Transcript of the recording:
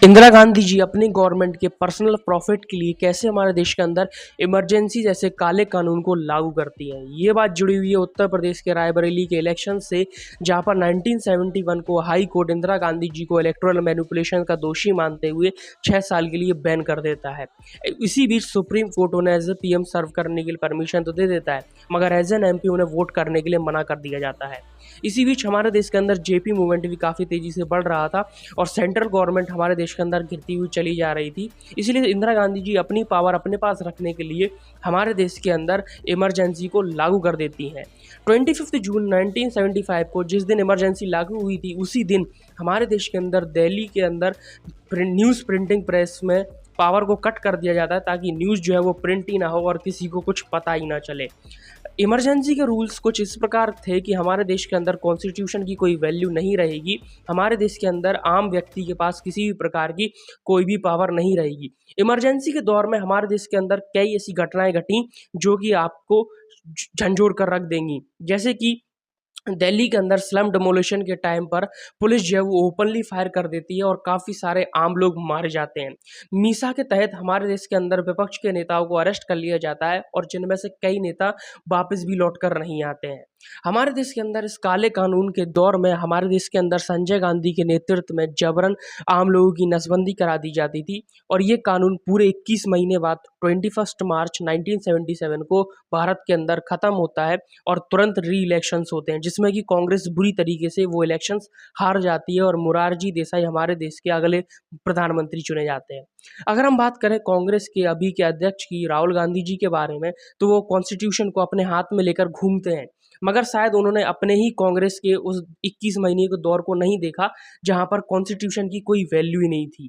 इंदिरा गांधी जी अपनी गवर्नमेंट के personal profit के लिए कैसे हमारे देश के अंदर इमरजेंसी जैसे काले कानून को लागू करती हैं। ये बात जुड़ी हुई है उत्तर प्रदेश के रायबरेली के इलेक्शन से, जहां पर 1971 को हाई कोर्ट इंदिरा गांधी जी को इलेक्टोरल मैनिपुलेशन का दोषी मानते हुए 6 साल के लिए बैन कर देता है। इसी बीच सुप्रीम कोर्ट उन्हें एज ए पीएम सर्व करने के लिए परमिशन तो दे देता है, मगर एज एन एमपी उन्हें वोट करने के लिए मना कर दिया जाता है। इसी बीच हमारे देश के अंदर जेपी मूवमेंट भी काफ़ी तेज़ी से बढ़ रहा था और सेंट्रल गवर्नमेंट हमारे देश के अंदर गिरती हुई चली जा रही थी। इसीलिए इंदिरा गांधी जी अपनी पावर अपने पास रखने के लिए हमारे देश के अंदर इमरजेंसी को लागू कर देती हैं। 25 जून 1975 को जिस दिन इमरजेंसी लागू हुई थी, उसी दिन हमारे देश के अंदर दिल्ली के अंदर न्यूज़ प्रिंटिंग प्रेस में पावर को कट कर दिया जाता है, ताकि न्यूज़ जो है वो प्रिंट ही ना हो और किसी को कुछ पता ही ना चले। इमरजेंसी के रूल्स कुछ इस प्रकार थे कि हमारे देश के अंदर कॉन्स्टिट्यूशन की कोई वैल्यू नहीं रहेगी। हमारे देश के अंदर आम व्यक्ति के पास किसी भी प्रकार की कोई भी पावर नहीं रहेगी। इमरजेंसी के दौर में हमारे देश के अंदर कई ऐसी घटनाएं घटी जो कि आपको झंझोड़ कर रख देंगी। जैसे कि दिल्ली के अंदर स्लम डिमोलिशन के टाइम पर पुलिस जो है वो ओपनली फायर कर देती है और काफ़ी सारे आम लोग मारे जाते हैं। मीसा के तहत हमारे देश के अंदर विपक्ष के नेताओं को अरेस्ट कर लिया जाता है और जिनमें से कई नेता वापस भी लौट कर नहीं आते हैं। हमारे देश के अंदर इस काले कानून के दौर में हमारे देश के अंदर संजय गांधी के नेतृत्व में जबरन आम लोगों की नसबंदी करा दी जाती थी और ये कानून पूरे 21 महीने बाद 21 मार्च 1977 को भारत के अंदर ख़त्म होता है और तुरंत री इलेक्शंस होते हैं, जिसमें कि कांग्रेस बुरी तरीके से वो इलेक्शंस हार जाती है और मोरारजी देसाई हमारे देश के अगले प्रधानमंत्री चुने जाते हैं। अगर हम बात करें कांग्रेस के अभी के अध्यक्ष की, राहुल गांधी जी के बारे में, तो वो कॉन्स्टिट्यूशन को अपने हाथ में लेकर घूमते हैं, मगर शायद उन्होंने अपने ही कांग्रेस के उस 21 महीने के दौर को नहीं देखा जहां पर कॉन्स्टिट्यूशन की कोई वैल्यू ही नहीं थी।